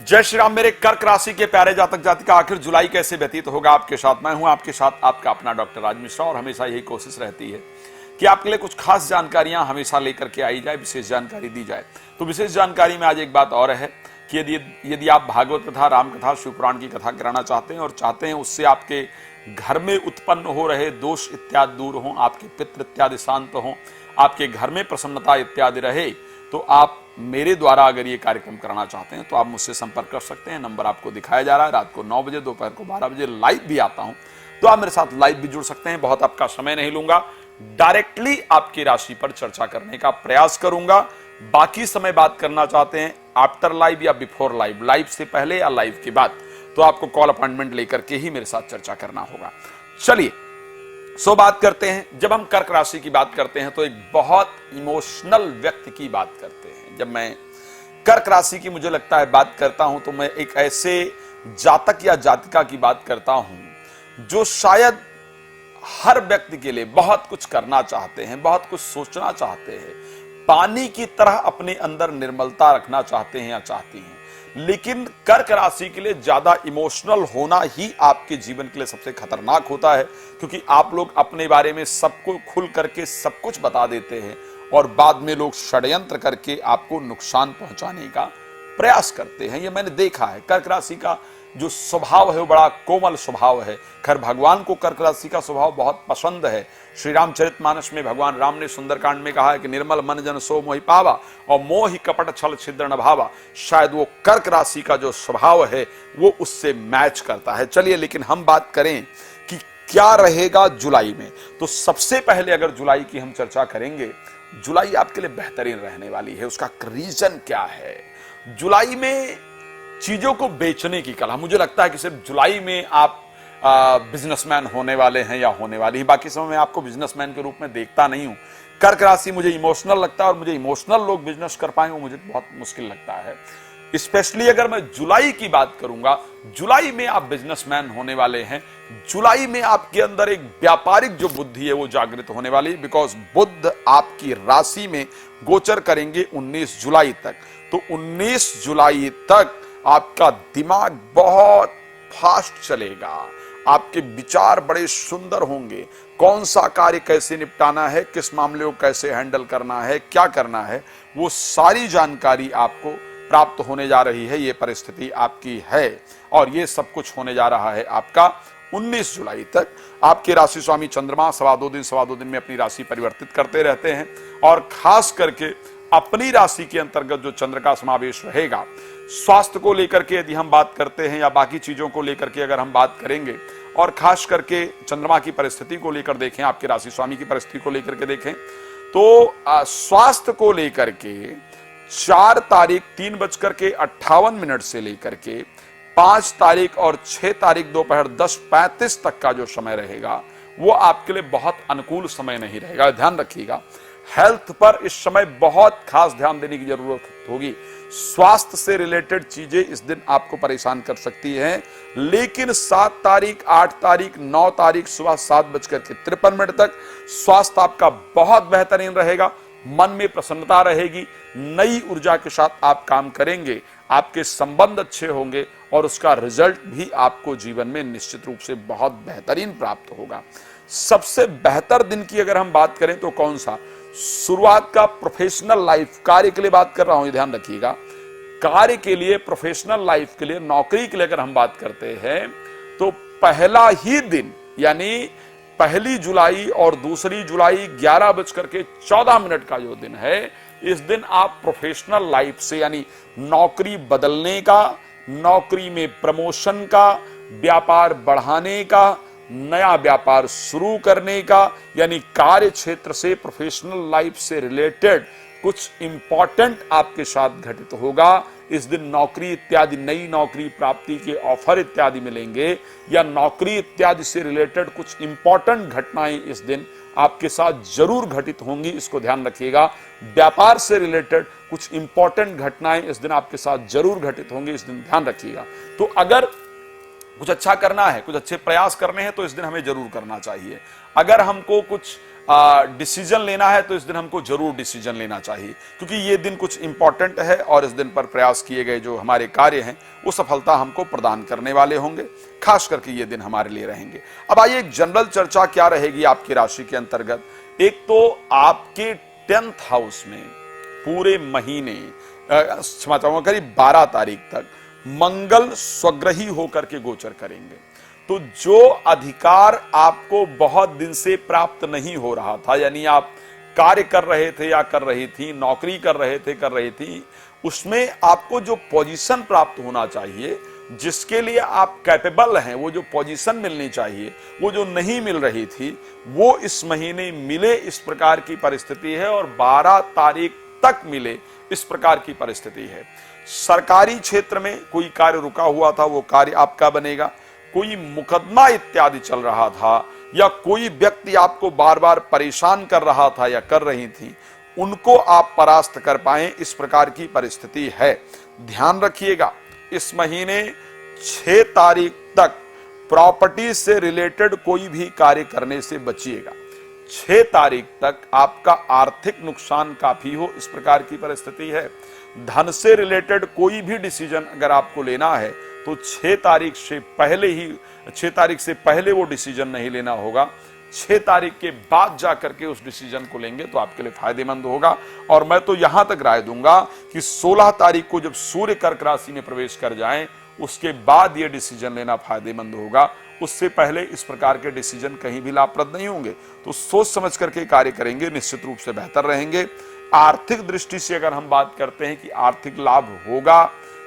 जय श्री राम। मेरे कर्क राशि के प्यारे जातक जातिका, आखिर जुलाई कैसे व्यतीत होगा आपके साथ। मैं हूं आपके साथ आपका अपना डॉक्टर राज मिश्रा, और हमेशा यही कोशिश रहती है कि आपके लिए कुछ खास जानकारियां हमेशा लेकर के आई जाए, विशेष जानकारी दी जाए। तो विशेष जानकारी में आज एक बात और है कि यदि आप भागवत कथा, राम कथा, शिव पुराण की कथा कराना चाहते हैं और चाहते हैं उससे आपके घर में उत्पन्न हो रहे दोष इत्यादि दूर हों, आपके पितृ इत्यादि शांत हों, आपके घर में प्रसन्नता इत्यादि रहे, तो आप मेरे द्वारा अगर ये कार्यक्रम कराना चाहते हैं तो आप मुझसे संपर्क कर सकते हैं। नंबर आपको दिखाया जा रहा है। रात को 9 बजे, दोपहर को 12 बजे लाइव भी आता हूं, तो आप मेरे साथ लाइव भी जुड़ सकते हैं। बहुत आपका समय नहीं लूंगा, डायरेक्टली आपकी राशि पर चर्चा करने का प्रयास करूंगा। बाकी समय बात करना चाहते हैं आफ्टर लाइव या बिफोर लाइव, लाइव से पहले या लाइव के बाद, तो आपको कॉल अपॉइंटमेंट लेकर के ही मेरे साथ चर्चा करना होगा। चलिए बात करते हैं। जब हम कर्क राशि की बात करते हैं तो एक बहुत इमोशनल व्यक्ति की बात करते हैं। जब मैं कर्क राशि की मुझे लगता है बात करता हूं तो मैं एक ऐसे जातक या जातिका की बात करता हूं जो शायद हर व्यक्ति के लिए बहुत कुछ करना चाहते हैं, बहुत कुछ सोचना चाहते हैं, पानी की तरह अपने अंदर निर्मलता रखना चाहते हैं या चाहती हैं, लेकिन कर्क राशि के लिए ज्यादा इमोशनल होना ही आपके जीवन के लिए सबसे खतरनाक होता है, क्योंकि आप लोग अपने बारे में सबको खुल करके सब कुछ बता देते हैं और बाद में लोग षड्यंत्र करके आपको नुकसान पहुंचाने का प्रयास करते हैं। ये मैंने देखा है। कर्क राशि का जो स्वभाव है वो बड़ा कोमल स्वभाव है। खैर भगवान को कर्क राशि का स्वभाव बहुत पसंद है। श्री रामचरितमानस में भगवान राम ने सुंदरकांड में कहा है कि निर्मल मन जन सो मोहि पावा और मोहि कपट छल छिद्र न भावा। शायद वो कर्क राशि का जो स्वभाव है वो उससे मैच करता है। चलिए, लेकिन हम बात करें कि क्या रहेगा जुलाई में, तो सबसे पहले अगर जुलाई की हम चर्चा करेंगे, जुलाई आपके लिए बेहतरीन रहने वाली है। उसका रीजन क्या है? जुलाई में चीजों को बेचने की कला। मुझे लगता है कि सिर्फ जुलाई में आप बिजनेसमैन होने वाले हैं या होने वाली हैं। बाकी समय में आपको बिजनेसमैन के रूप में देखता नहीं हूं। कर्क राशि मुझे इमोशनल लगता है, और मुझे इमोशनल लोग बिजनेस कर पाए वो मुझे बहुत मुश्किल लगता है। स्पेशली अगर मैं जुलाई की बात करूंगा, जुलाई में आप बिजनेसमैन होने वाले हैं। जुलाई में आपके अंदर एक व्यापारिक जो बुद्धि है वो जागृत होने वाली है, बिकॉज बुध आपकी राशि में गोचर करेंगे 19 जुलाई तक। तो 19 जुलाई तक आपका दिमाग बहुत फास्ट चलेगा, आपके विचार बड़े सुंदर होंगे। कौन सा कार्य कैसे निपटाना है, किस मामले को कैसे हैंडल करना है, क्या करना है, वो सारी जानकारी आपको प्राप्त होने जा रही है। ये परिस्थिति आपकी है और ये सब कुछ होने जा रहा है आपका 19 जुलाई तक। आपके राशि स्वामी चंद्रमा सवा दो दिन में अपनी राशि परिवर्तित करते रहते हैं, और खास करके अपनी राशि के अंतर्गत जो चंद्र का समावेश रहेगा, स्वास्थ्य को लेकर के यदि हम बात करते हैं या बाकी चीजों को लेकर के अगर हम बात करेंगे, और खास करके चंद्रमा की परिस्थिति को लेकर देखें, आपके राशि स्वामी की परिस्थिति को लेकर के देखें, तो स्वास्थ्य को लेकर के 4 तारीख 3:58 से लेकर के 5 तारीख और 6 तारीख दोपहर 10:35 तक का जो समय रहेगा वो आपके लिए बहुत अनुकूल समय नहीं रहेगा। ध्यान रखिएगा, हेल्थ पर इस समय बहुत खास ध्यान देने की जरूरत होगी। स्वास्थ्य से रिलेटेड चीजें इस दिन आपको परेशान कर सकती हैं, लेकिन 7 तारीख, 8 तारीख, 9 तारीख सुबह 7:53 तक स्वास्थ्य आपका बहुत बेहतरीन रहेगा। मन में प्रसन्नता रहेगी, नई ऊर्जा के साथ आप काम करेंगे, आपके संबंध अच्छे होंगे और उसका रिजल्ट भी आपको जीवन में निश्चित रूप से बहुत बेहतरीन प्राप्त होगा। सबसे बेहतर दिन की अगर हम बात करें तो कौन सा? शुरुआत का प्रोफेशनल लाइफ, कार्य के लिए बात कर रहा हूं, ध्यान रखिएगा। कार्य के लिए, प्रोफेशनल लाइफ के लिए, नौकरी के लिए अगर हम बात करते हैं तो पहला ही दिन यानी 1 जुलाई और 2 जुलाई 11:14 का जो दिन है, इस दिन आप प्रोफेशनल लाइफ से यानी नौकरी बदलने का, नौकरी में प्रमोशन का, व्यापार बढ़ाने का, नया व्यापार शुरू करने का, यानी कार्य क्षेत्र से, प्रोफेशनल लाइफ से रिलेटेड कुछ इंपॉर्टेंट आपके साथ घटित होगा। इस दिन नौकरी इत्यादि, नई नौकरी प्राप्ति के ऑफर इत्यादि मिलेंगे, या नौकरी इत्यादि से रिलेटेड कुछ इंपॉर्टेंट घटनाएं इस दिन आपके साथ जरूर घटित होंगी, इसको ध्यान रखिएगा। व्यापार से रिलेटेड कुछ इंपॉर्टेंट घटनाएं इस दिन आपके साथ जरूर घटित होंगी, इस दिन ध्यान रखिएगा। तो अगर कुछ अच्छा करना है, कुछ अच्छे प्रयास करने हैं तो इस दिन हमें जरूर करना चाहिए। अगर हमको कुछ डिसीजन लेना है तो इस दिन हमको जरूर डिसीजन लेना चाहिए, क्योंकि ये दिन कुछ इंपॉर्टेंट है और इस दिन पर प्रयास किए गए जो हमारे कार्य हैं वो सफलता हमको प्रदान करने वाले होंगे। खास करके ये दिन हमारे लिए रहेंगे। अब आइए एक जनरल चर्चा क्या रहेगी आपकी राशि के अंतर्गत। एक तो आपके 10th हाउस में पूरे महीने क्षमा चाहूंगा करीब 12 तारीख तक मंगल स्वग्रही होकर के गोचर करेंगे। तो जो अधिकार आपको बहुत दिन से प्राप्त नहीं हो रहा था, यानी आप कार्य कर रहे थे या कर रही थी, नौकरी कर रहे थे कर रही थी, उसमें आपको जो पोजीशन प्राप्त होना चाहिए, जिसके लिए आप कैपेबल हैं, वो जो पोजीशन मिलनी चाहिए वो जो नहीं मिल रही थी वो इस महीने मिले, इस प्रकार की परिस्थिति है। और 12 तारीख तक मिले, इस प्रकार की परिस्थिति है। सरकारी क्षेत्र में कोई कार्य रुका हुआ था वो कार्य आपका बनेगा। कोई मुकदमा इत्यादि चल रहा था या कोई व्यक्ति आपको बार बार परेशान कर रहा था या कर रही थी, उनको आप परास्त कर पाएं, इस प्रकार की परिस्थिति है। ध्यान रखिएगा, इस महीने 6 तारीख तक प्रॉपर्टी से रिलेटेड कोई भी कार्य करने से बचिएगा। 6 तारीख तक आपका आर्थिक नुकसान काफी हो, इस प्रकार की परिस्थिति है। धन से रिलेटेड कोई भी डिसीजन अगर आपको लेना है तो 6 तारीख से पहले वो डिसीजन नहीं लेना होगा। 6 तारीख के बाद जाकर के उस डिसीजन को लेंगे तो आपके लिए फायदेमंद होगा। और मैं तो यहां तक राय दूंगा कि 16 तारीख को जब सूर्य कर्क राशि में प्रवेश कर जाएं, उसके बाद ये डिसीजन लेना फायदेमंद होगा। उससे पहले इस प्रकार के डिसीजन कहीं भी लाभप्रद नहीं होंगे। तो सोच समझ करके कार्य करेंगे, निश्चित रूप से बेहतर रहेंगे। आर्थिक दृष्टि से अगर हम बात करते हैं कि आर्थिक लाभ होगा,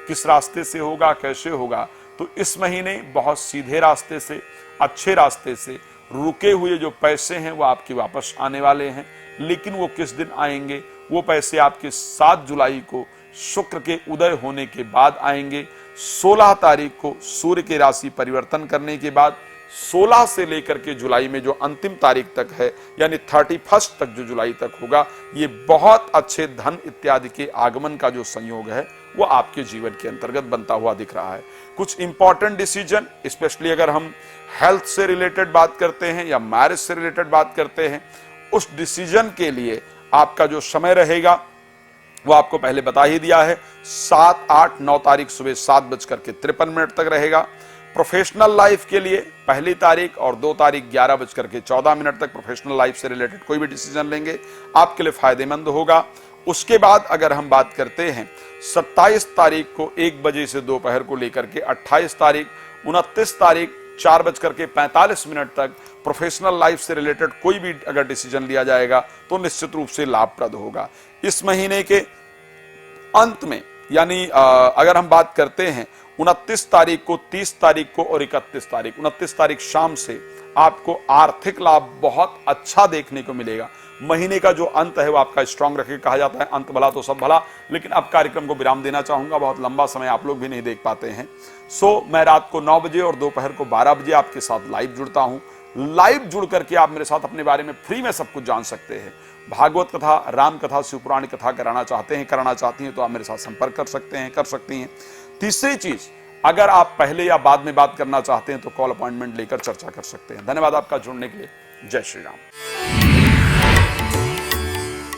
किस रास्ते से होगा, कैसे होगा, तो इस महीने बहुत सीधे रास्ते से, अच्छे रास्ते से रुके हुए जो पैसे हैं वो आपके वापस आने वाले हैं। लेकिन वो किस दिन आएंगे? वो पैसे आपके 7 जुलाई को शुक्र के उदय होने के बाद आएंगे। 16 तारीख को सूर्य के राशि परिवर्तन करने के बाद 16 से लेकर के जुलाई में जो अंतिम तारीख तक है, यानी 31 तक जो जुलाई तक होगा, ये बहुत अच्छे धन इत्यादि के आगमन का जो संयोग है वो आपके जीवन के अंतर्गत बनता हुआ दिख रहा है। कुछ इंपॉर्टेंट डिसीजन, स्पेशली अगर हम हेल्थ से रिलेटेड बात करते हैं या मैरिज से रिलेटेड बात करते हैं, उस डिसीजन के लिए आपका जो समय रहेगा वो आपको पहले बता ही दिया है। 7, 8, 9 तारीख सुबह 7:53 तक रहेगा। प्रोफेशनल लाइफ के लिए पहली तारीख और 2 तारीख 11:14 तक प्रोफेशनल लाइफ से रिलेटेड कोई भी डिसीजन लेंगे आपके लिए फायदेमंद होगा। उसके बाद अगर हम बात करते हैं 27 तारीख को 1 बजे से दोपहर को लेकर के 28 तारीख, 29 तारीख 4:45 तक प्रोफेशनल लाइफ से रिलेटेड कोई भी अगर डिसीजन लिया जाएगा तो निश्चित रूप से लाभप्रद होगा। इस महीने के अंत में, यानी अगर हम बात करते हैं 29 तारीख को, 30 तारीख को और 31 तारीख, 29 तारीख शाम से आपको आर्थिक लाभ बहुत अच्छा देखने को मिलेगा। महीने का जो अंत है वो आपका स्ट्रांग रखे, कहा जाता है अंत भला तो सब भला। लेकिन अब कार्यक्रम को विराम देना चाहूंगा, बहुत लंबा समय आप लोग भी नहीं देख पाते हैं। मैं रात को 9 बजे और दोपहर को 12 बजे आपके साथ लाइव जुड़ता हूं। लाइव जुड़ करके आप मेरे साथ अपने बारे में फ्री में सब कुछ जान सकते हैं। भागवत कथा, राम कथा, शिवपुराण कथा कराना चाहती हैं तो आप मेरे साथ संपर्क कर सकते हैं, कर सकती हैं। तीसरी चीज, अगर आप पहले या बाद में बात करना चाहते हैं तो कॉल अपॉइंटमेंट लेकर चर्चा कर सकते हैं। धन्यवाद आपका जुड़ने के लिए। जय श्री राम।